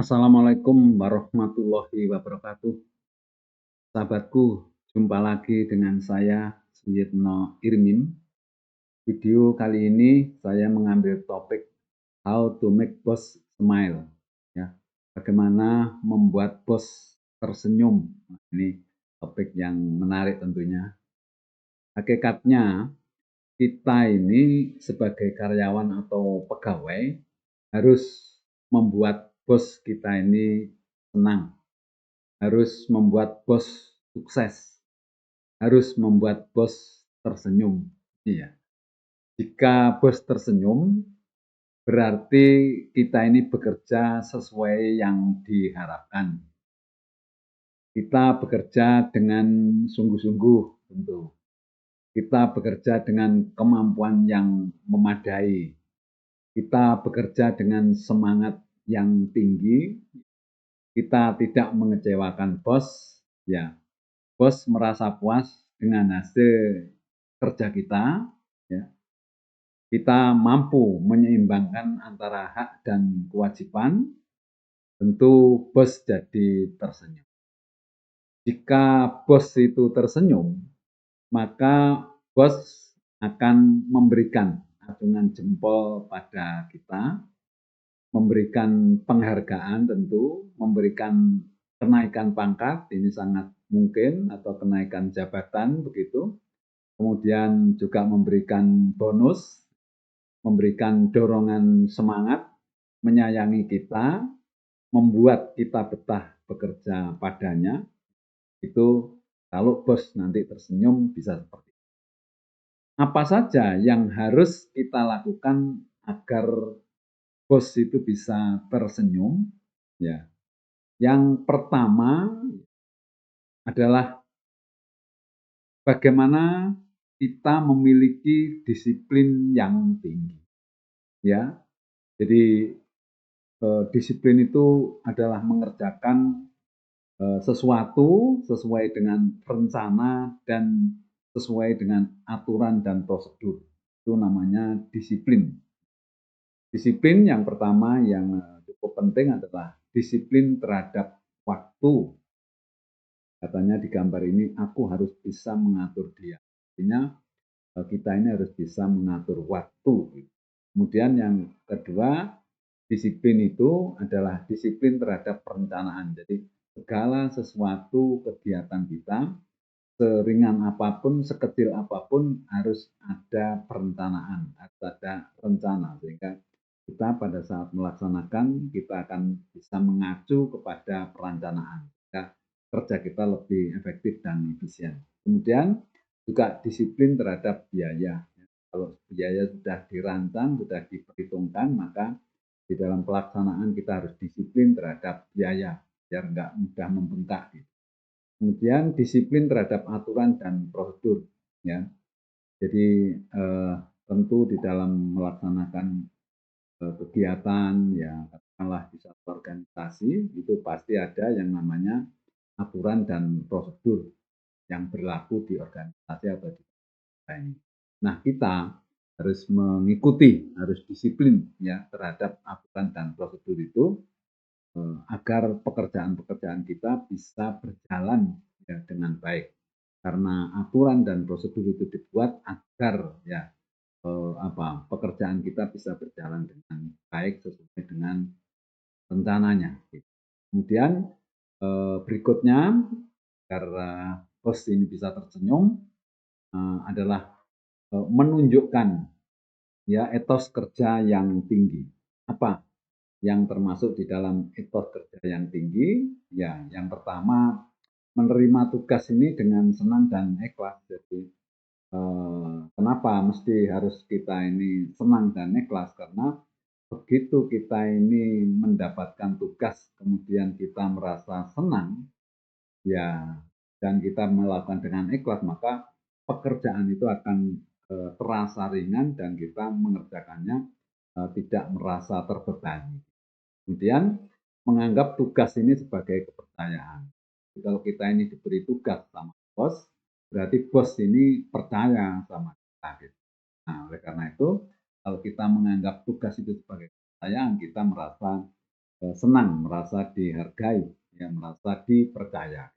Assalamualaikum warahmatullahi wabarakatuh. Sahabatku, jumpa lagi dengan saya Suyitno Irmin. Video kali ini saya mengambil topik how to make boss smile. Ya, bagaimana membuat bos tersenyum. Ini topik yang menarik tentunya. Hakikatnya kita ini sebagai karyawan atau pegawai harus membuat bos kita ini senang, harus membuat bos sukses, harus membuat bos tersenyum. Iya. Jika bos tersenyum, berarti kita ini bekerja sesuai yang diharapkan. Kita bekerja dengan sungguh-sungguh tentu. Kita bekerja dengan kemampuan yang memadai. Kita bekerja dengan semangat yang tinggi. Kita tidak mengecewakan bos, ya. Bos merasa puas dengan hasil kerja kita, ya. Kita mampu menyeimbangkan antara hak dan kewajiban, tentu bos jadi tersenyum. Jika bos itu tersenyum, maka bos akan memberikan acungan jempol pada kita, memberikan penghargaan tentu, memberikan kenaikan pangkat, ini sangat mungkin, atau kenaikan jabatan begitu. Kemudian juga memberikan bonus, memberikan dorongan semangat, menyayangi kita, membuat kita betah bekerja padanya. Itu kalau bos nanti tersenyum bisa seperti itu. Apa saja yang harus kita lakukan agar bos itu bisa tersenyum? Ya, yang pertama adalah bagaimana kita memiliki disiplin yang tinggi. Ya, jadi disiplin itu adalah mengerjakan sesuatu sesuai dengan rencana dan sesuai dengan aturan dan prosedur. Itu namanya disiplin. Disiplin yang pertama yang cukup penting adalah disiplin terhadap waktu. Katanya di gambar ini, aku harus bisa mengatur dia. Artinya kita ini harus bisa mengatur waktu. Kemudian yang kedua, disiplin itu adalah disiplin terhadap perencanaan. Jadi segala sesuatu kegiatan kita, seringan apapun, sekecil apapun, harus ada perencanaan, harus ada rencana. Sehingga kita pada saat melaksanakan, kita akan bisa mengacu kepada perencanaan. Sehingga kerja kita lebih efektif dan efisien. Kemudian juga disiplin terhadap biaya. Kalau biaya sudah dirancang, sudah diperhitungkan, maka di dalam pelaksanaan kita harus disiplin terhadap biaya, biar nggak mudah membengkak. Kemudian disiplin terhadap aturan dan prosedur. Ya. Jadi tentu di dalam melaksanakan kegiatan, ya katakanlah di satu organisasi, itu pasti ada yang namanya aturan dan prosedur yang berlaku di organisasi atau di ini. Nah, kita harus mengikuti, harus disiplin ya terhadap aturan dan prosedur itu agar pekerjaan-pekerjaan kita bisa berjalan ya dengan baik. Karena aturan dan prosedur itu dibuat agar ya pekerjaan kita bisa berjalan dengan baik sesuai dengan rencananya. Kemudian berikutnya agar bos ini bisa tersenyum adalah menunjukkan ya etos kerja yang tinggi. Apa yang termasuk di dalam etos kerja yang tinggi? Ya, yang pertama menerima tugas ini dengan senang dan ikhlas. Jadi kenapa mesti harus kita ini senang dan ikhlas? Karena begitu kita ini mendapatkan tugas, kemudian kita merasa senang, ya, dan kita melakukan dengan ikhlas, maka pekerjaan itu akan terasa ringan dan kita mengerjakannya tidak merasa terbebani. Kemudian menganggap tugas ini sebagai kepercayaan. Jadi, kalau kita ini diberi tugas sama bos, berarti bos ini percaya sama kita. Gitu. Nah, oleh karena itu, kalau kita menganggap tugas itu sebagai kepercayaan, kita merasa senang, merasa dihargai, ya, merasa dipercaya.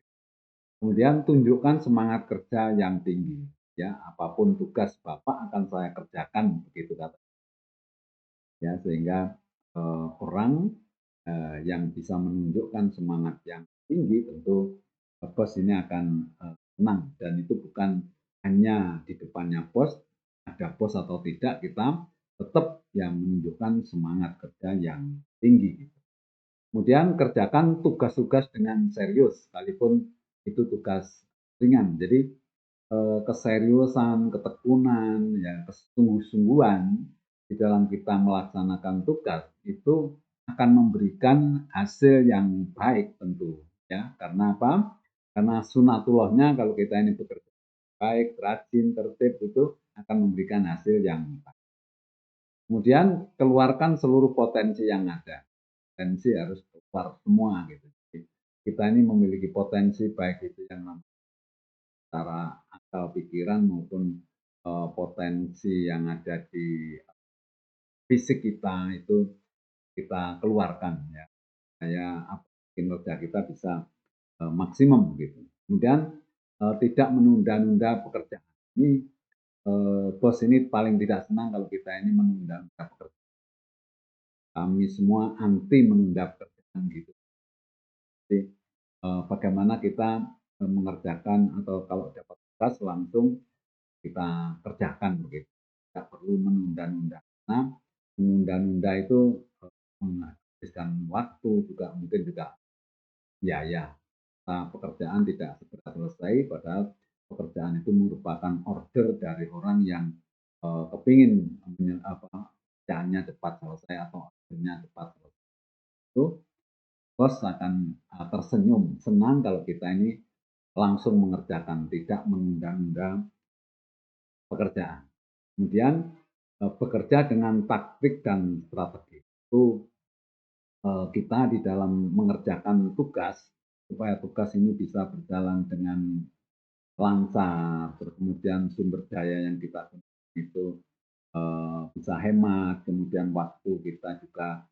Kemudian tunjukkan semangat kerja yang tinggi, ya, apapun tugas Bapak akan saya kerjakan, begitu kata, ya, sehingga orang yang bisa menunjukkan semangat yang tinggi tentu bos ini akan senang, dan itu bukan hanya di depannya bos, ada bos atau tidak, kita tetap yang menunjukkan semangat kerja yang tinggi, gitu. Kemudian kerjakan tugas-tugas dengan serius, sekalipun itu tugas ringan. Jadi keseriusan, ketekunan, ya, kesungguh-sungguhan di dalam kita melaksanakan tugas itu akan memberikan hasil yang baik tentu, ya. Karena apa? Karena sunatullahnya kalau kita ini bekerja baik, rajin, tertib, itu akan memberikan hasil yang baik. Kemudian keluarkan seluruh potensi yang ada. Potensi harus keluar semua gitu. Jadi, kita ini memiliki potensi baik itu yang namanya secara akal pikiran maupun potensi yang ada di fisik kita itu kita keluarkan, ya. Supaya kinerja kita bisa maksimum gitu. Kemudian tidak menunda-nunda pekerjaan. Ini bos ini paling tidak senang kalau kita ini menunda-nunda pekerjaan. Kami semua anti menunda pekerjaan gitu. Jadi bagaimana kita mengerjakan, atau kalau dapat tugas langsung kita kerjakan begitu. Tidak perlu menunda-nunda. Karena menunda-nunda itu menghabiskan waktu, juga mungkin juga biaya. Nah, pekerjaan tidak segera selesai, padahal pekerjaan itu merupakan order dari orang yang kepingin pekerjaannya cepat selesai atau ordernya cepat selesai. Itu bos akan tersenyum, senang kalau kita ini langsung mengerjakan, tidak menunda-nunda pekerjaan. Kemudian bekerja dengan taktik dan strategi. Itu kita di dalam mengerjakan tugas, supaya tugas ini bisa berjalan dengan lancar, terus kemudian sumber daya yang kita gunakan itu bisa hemat, kemudian waktu kita juga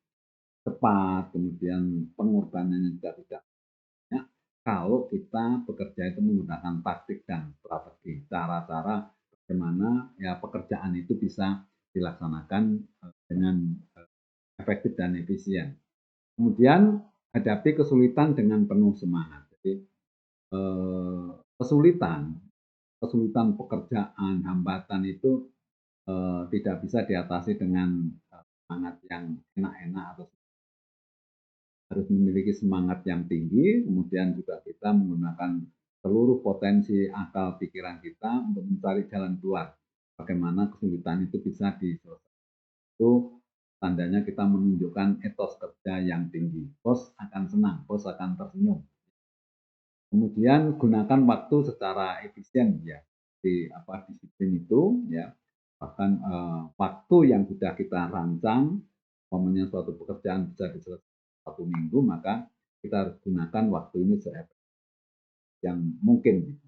tepat, kemudian pengorbanannya juga tidak banyak. Kalau kita bekerja itu menggunakan taktik dan strategi, cara-cara bagaimana ya pekerjaan itu bisa dilaksanakan dengan efektif dan efisien. Kemudian hadapi kesulitan dengan penuh semangat. Jadi kesulitan kesulitan pekerjaan, hambatan itu tidak bisa diatasi dengan semangat yang enak-enak, atau harus memiliki semangat yang tinggi. Kemudian juga kita menggunakan seluruh potensi akal pikiran kita untuk mencari jalan keluar. Bagaimana kesulitan itu bisa diselesaikan. Itu tandanya kita menunjukkan etos kerja yang tinggi. Bos akan senang, bos akan tersenyum. Kemudian gunakan waktu secara efisien, ya. Di disiplin itu, ya. Bahkan waktu yang sudah kita rancang, umpamanya suatu pekerjaan bisa diselesaikan 1 minggu, maka kita harus gunakan waktu ini seefektif yang mungkin.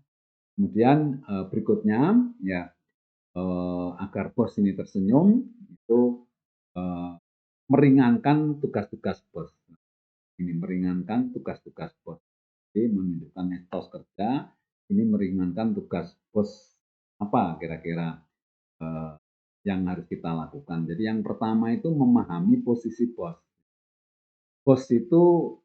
Kemudian berikutnya, ya, agar bos ini tersenyum, itu eh, meringankan tugas-tugas bos. Ini meringankan tugas-tugas bos. Jadi menunjukkan etos kerja, ini meringankan tugas bos. Apa kira-kira yang harus kita lakukan? Jadi yang pertama itu memahami posisi bos. Bos itu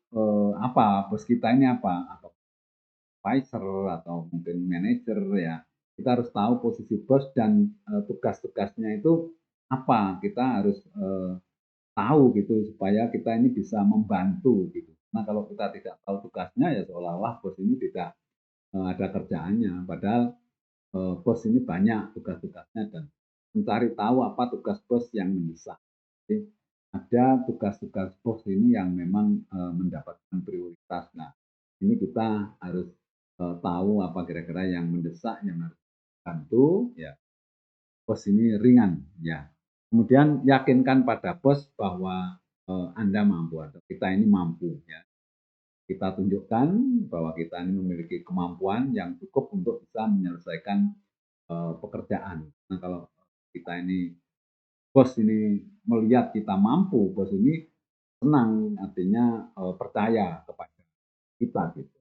apa? Bos kita ini apa? Atau supervisor atau mungkin manajer, ya. Kita harus tahu posisi bos dan tugas-tugasnya itu apa. Kita harus tahu gitu supaya kita ini bisa membantu gitu. Nah, kalau kita tidak tahu tugasnya, ya seolah-olah bos ini tidak ada kerjaannya. Padahal bos ini banyak tugas-tugasnya, dan mencari tahu apa tugas bos yang mendesak. Jadi ada tugas-tugas bos ini yang memang mendapatkan prioritas. Nah, ini kita harus tahu apa kira-kira yang mendesak, yang harus dibantu, ya. Bos ini ringan, ya. Kemudian yakinkan pada bos bahwa Anda mampu, atau kita ini mampu, ya. Kita tunjukkan bahwa kita ini memiliki kemampuan yang cukup untuk bisa menyelesaikan pekerjaan. Nah, kalau kita ini, bos ini melihat kita mampu, bos ini senang, artinya percaya kepada kita gitu.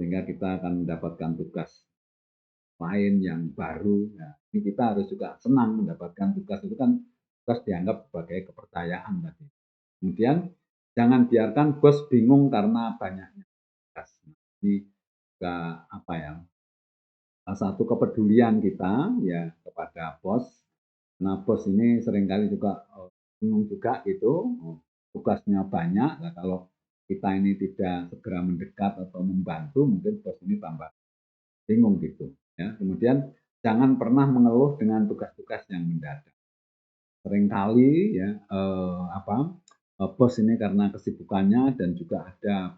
Sehingga kita akan mendapatkan tugas lain yang baru. Nah, ini kita harus juga senang mendapatkan tugas itu kan tugas dianggap sebagai kepercayaan tadi. Kemudian jangan biarkan bos bingung karena banyaknya tugas. Ini juga apa ya? Salah satu kepedulian kita ya kepada bos. Nah, bos ini seringkali juga bingung juga gitu, tugasnya banyak. Nah, kalau kita ini tidak segera mendekat atau membantu, mungkin bos ini tambah bingung gitu. Ya, kemudian jangan pernah mengeluh dengan tugas-tugas yang mendadak. Seringkali ya bos ini karena kesibukannya dan juga ada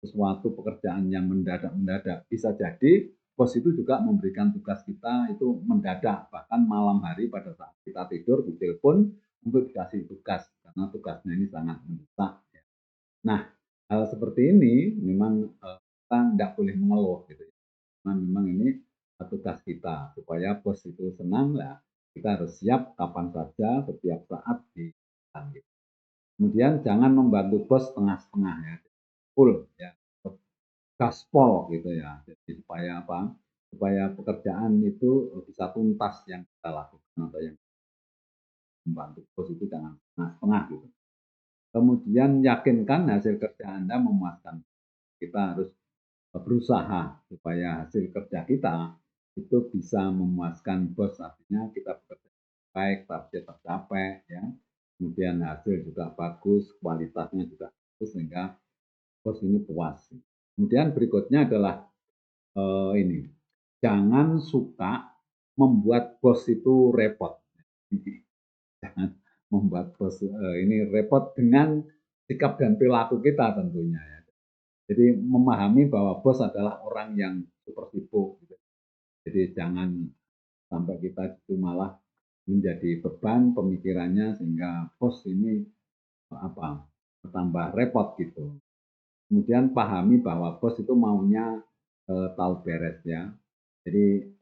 sesuatu pekerjaan yang mendadak-mendadak. Bisa jadi bos itu juga memberikan tugas kita itu mendadak, bahkan malam hari pada saat kita tidur ditelepon untuk dikasih tugas karena tugasnya ini sangat mendesak. Ya. Nah, hal seperti ini memang kita tidak boleh mengeluh gitu ya. Karena memang ini tugas kita supaya bos itu senang lah. Kita harus siap kapan saja setiap saat dipanggil. Kemudian jangan membantu bos setengah-setengah ya, full ya, gaspol gitu ya. Jadi supaya apa? Supaya pekerjaan itu bisa tuntas yang kita lakukan atau yang membantu bos itu jangan setengah-setengah gitu. Kemudian yakinkan hasil kerja Anda memuaskan. Kita harus berusaha supaya hasil kerja kita itu bisa memuaskan bos, artinya kita bekerja baik, target tercapai, ya. Kemudian hasil juga bagus, kualitasnya juga bagus sehingga bos ini puas. Kemudian berikutnya adalah ini, jangan suka membuat bos itu repot. Jangan membuat bos ini repot dengan sikap dan perilaku kita tentunya ya. Jadi memahami bahwa bos adalah orang yang super sibuk. Gitu. Jadi jangan sampai kita itu malah menjadi beban pemikirannya sehingga bos ini tambah repot gitu. Kemudian pahami bahwa bos itu maunya tahu beres ya. Jadi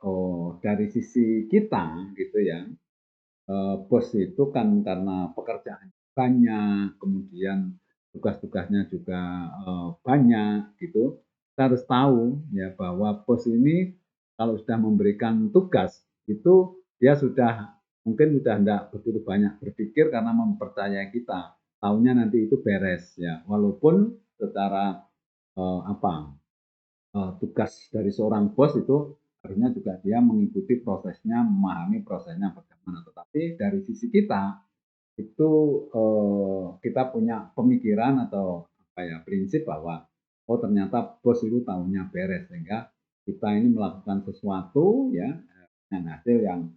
dari sisi kita gitu ya, bos itu kan karena pekerjaan banyak, kemudian tugas-tugasnya juga banyak gitu. Kita harus tahu ya bahwa bos ini kalau sudah memberikan tugas itu dia sudah mungkin sudah tidak begitu banyak berpikir karena mempercayai kita. Tahunya nanti itu beres ya. Walaupun secara tugas dari seorang bos itu harusnya juga dia mengikuti prosesnya, memahami prosesnya bagaimana. Tetapi dari sisi kita itu kita punya pemikiran atau prinsip bahwa oh ternyata bos itu tahunya beres sehingga kita ini melakukan sesuatu ya dengan hasil yang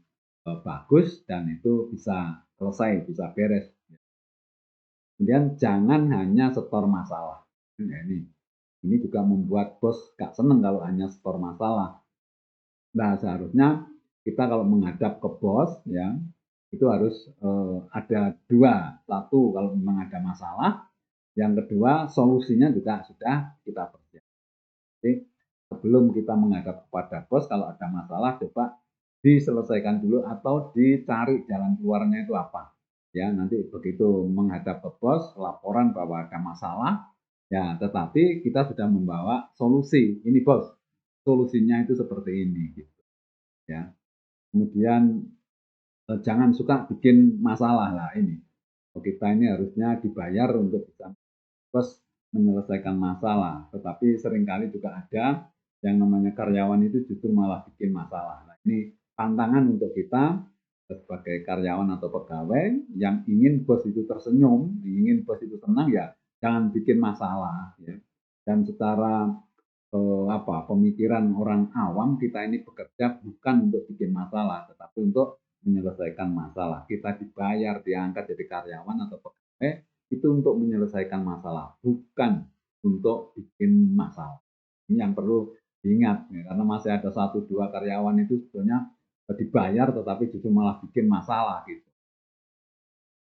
bagus dan itu bisa selesai, bisa beres. Kemudian jangan hanya setor masalah. Nah, ini juga membuat bos gak seneng kalau hanya setor masalah. Nah, seharusnya kita kalau menghadap ke bos ya, itu harus ada dua. Satu, kalau memang ada masalah. Yang kedua, solusinya juga sudah kita persiapkan. Jadi, sebelum kita menghadap kepada bos, kalau ada masalah, coba diselesaikan dulu atau dicari jalan keluarnya itu apa. Ya, nanti begitu menghadap ke bos, laporan bahwa ada masalah, ya, tetapi kita sudah membawa solusi. Ini bos, solusinya itu seperti ini. Gitu, ya. Kemudian jangan suka bikin masalah lah ini. Kita ini harusnya dibayar untuk bisa terus menyelesaikan masalah. Tetapi seringkali juga ada yang namanya karyawan itu justru malah bikin masalah. Nah, ini tantangan untuk kita sebagai karyawan atau pegawai yang ingin bos itu tersenyum, ingin bos itu senang ya jangan bikin masalah ya. Dan secara pemikiran orang awam kita ini bekerja bukan untuk bikin masalah, tetapi untuk menyelesaikan masalah. Kita dibayar, diangkat jadi karyawan atau pegawai itu untuk menyelesaikan masalah, bukan untuk bikin masalah. Ini yang perlu diingat, ya, karena masih ada satu dua karyawan itu sebetulnya dibayar tetapi justru malah bikin masalah gitu.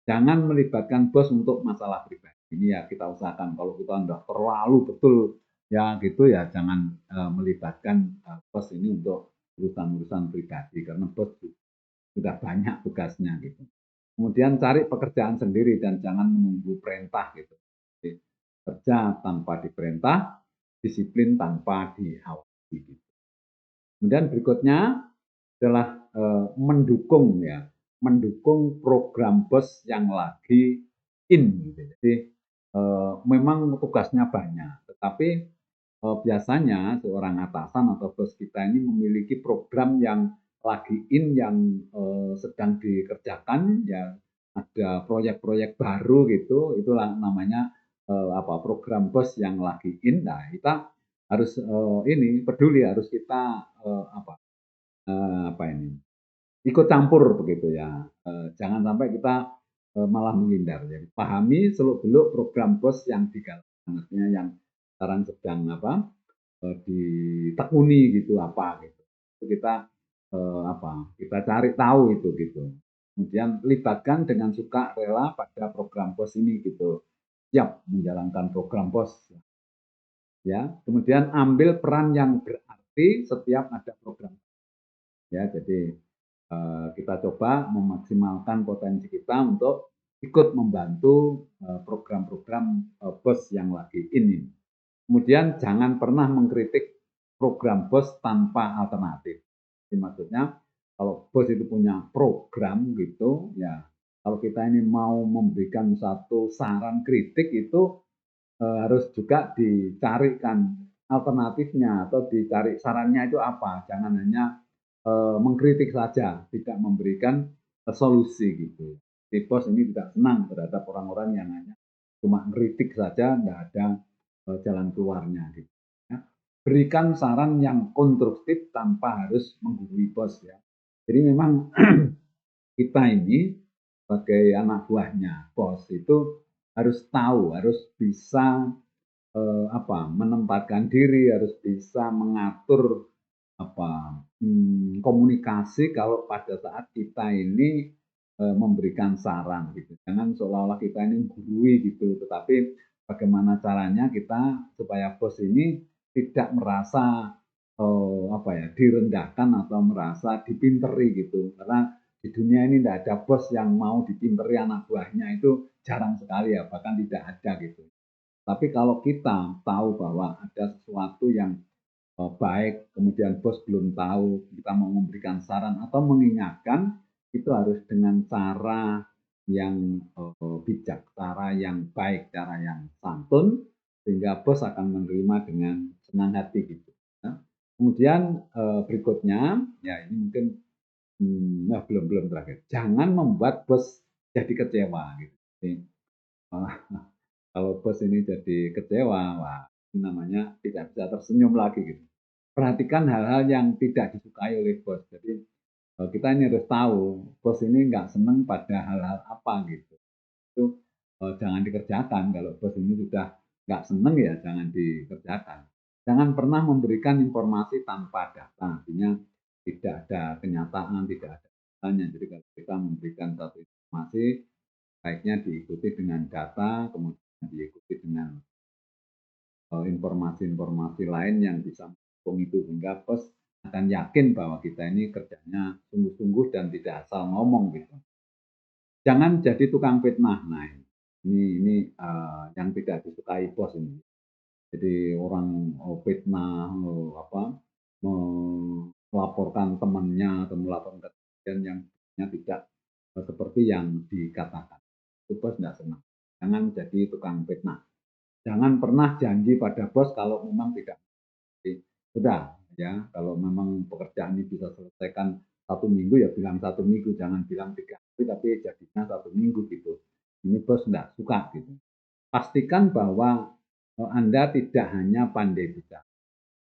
Jangan melibatkan bos untuk masalah pribadi. Ini ya kita usahakan kalau kita udah terlalu betul ya gitu ya jangan melibatkan bos ini untuk urusan-urusan pribadi karena bos sudah banyak tugasnya gitu. Kemudian cari pekerjaan sendiri dan jangan menunggu perintah gitu. Jadi, kerja tanpa diperintah, disiplin tanpa diawasi gitu. Kemudian berikutnya adalah mendukung ya, mendukung program bos yang lagi in gitu. Jadi memang tugasnya banyak, tetapi biasanya seorang atasan atau bos kita ini memiliki program yang lagi in yang sedang dikerjakan ya, ada proyek-proyek baru gitu, itulah namanya program bos yang lagi in. Nah, kita harus ini peduli, harus kita apa ini ikut campur begitu ya. Jangan sampai kita malah menghindar. Jadi pahami seluk-beluk program bos yang digalakkan, artinya yang sekarang sedang ditekuni gitu apa gitu. Itu kita kita cari tahu itu gitu. Kemudian libatkan dengan suka rela pada program bos ini gitu. Siap menjalankan program bos ya. Kemudian ambil peran yang berarti setiap ada program ya. Jadi kita coba memaksimalkan potensi kita untuk ikut membantu program-program bos yang lagi ini. Kemudian jangan pernah mengkritik program bos tanpa alternatif. Jadi maksudnya kalau bos itu punya program gitu, ya kalau kita ini mau memberikan satu saran kritik itu harus juga dicarikan alternatifnya atau dicari sarannya itu apa. Jangan hanya mengkritik saja, tidak memberikan solusi gitu. Jadi bos ini tidak senang terhadap orang-orang yang hanya cuma mengkritik saja, tidak ada jalan keluarnya gitu. Ya. Berikan saran yang konstruktif tanpa harus menggurui bos ya. Jadi memang kita ini sebagai anak buahnya bos itu harus tahu, harus bisa menempatkan diri, harus bisa mengatur komunikasi kalau pada saat kita ini memberikan saran gitu. Jangan seolah-olah kita ini menggurui gitu, tetapi bagaimana caranya kita supaya bos ini tidak merasa direndahkan atau merasa dipinteri gitu. Karena di dunia ini tidak ada bos yang mau dipinteri anak buahnya, itu jarang sekali ya, bahkan tidak ada gitu. Tapi kalau kita tahu bahwa ada sesuatu yang baik, kemudian bos belum tahu, kita mau memberikan saran atau mengingatkan, itu harus dengan cara yang bijak, cara yang baik, cara yang santun, sehingga bos akan menerima dengan senang hati gitu. Ya. Kemudian berikutnya, ya ini mungkin belum terakhir. Jangan membuat bos jadi kecewa gitu. Jadi, kalau bos ini jadi kecewa, wah ini namanya tidak bisa tersenyum lagi gitu. Perhatikan hal-hal yang tidak disukai oleh bos. Jadi kita ini harus tahu bos ini nggak seneng pada hal-hal apa gitu. Itu jangan dikerjakan. Kalau bos ini sudah nggak seneng ya jangan dikerjakan. Jangan pernah memberikan informasi tanpa data. Artinya tidak ada kenyataan, tidak ada datanya. Jadi kalau kita memberikan satu informasi, baiknya diikuti dengan data, kemudian diikuti dengan informasi-informasi lain yang bisa mendukung itu, sehingga bos akan yakin bahwa kita ini kerjanya sungguh-sungguh dan tidak asal ngomong gitu. Jangan jadi tukang fitnah. Nah, ini yang tidak disukai bos ini. Jadi orang fitnah melaporkan temannya atau melaporkan yang tidak seperti yang dikatakan. Itu bos tidak senang. Jangan jadi tukang fitnah. Jangan pernah janji pada bos kalau memang tidak. Sudah ya, kalau memang pekerjaan ini bisa selesaikan 1 minggu ya bilang 1 minggu, jangan bilang 3 hari tapi jadinya 1 minggu gitu. Ini bos enggak suka gitu. Pastikan bahwa Anda tidak hanya pandai bicara,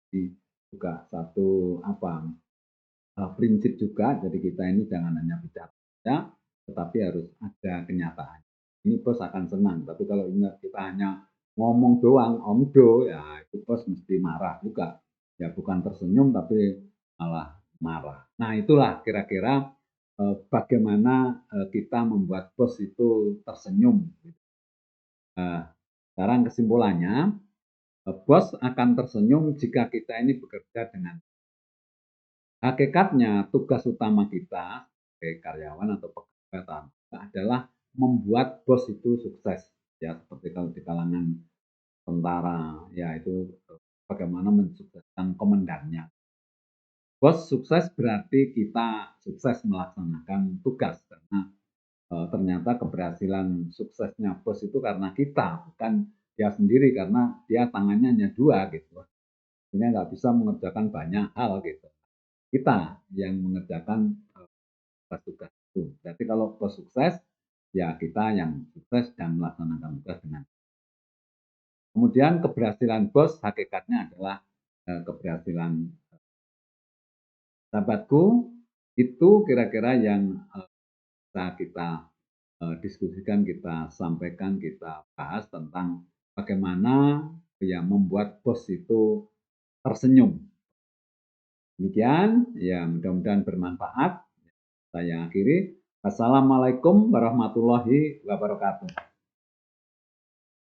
jadi juga satu prinsip juga. Jadi kita ini jangan hanya bicara saja, tetapi harus ada kenyataan. Ini bos akan senang. Tapi kalau kita hanya ngomong doang, omdo, ya itu bos mesti marah juga. Ya bukan tersenyum tapi malah marah. Nah itulah kira-kira bagaimana kita membuat bos itu tersenyum. Sekarang kesimpulannya, bos akan tersenyum jika kita ini bekerja dengan hakikatnya tugas utama kita sebagai karyawan atau pekerja adalah membuat bos itu sukses. Ya, seperti kalau di kalangan tentara, ya itu bagaimana mensukseskan komandannya. Bos sukses berarti kita sukses melaksanakan tugas karena ternyata keberhasilan suksesnya bos itu karena kita, bukan dia sendiri karena dia tangannya hanya dua gitu. Ini nggak bisa mengerjakan banyak hal gitu. Kita yang mengerjakan tugas-tugas itu. Berarti kalau bos sukses, ya kita yang sukses dan melaksanakan tugas dengan. Kemudian keberhasilan bos hakikatnya adalah keberhasilan sahabatku. Itu kira-kira yang bisa kita diskusikan, kita sampaikan, kita bahas tentang bagaimana ya membuat bos itu tersenyum. Demikian, ya mudah-mudahan bermanfaat. Saya akhiri. Assalamualaikum warahmatullahi wabarakatuh.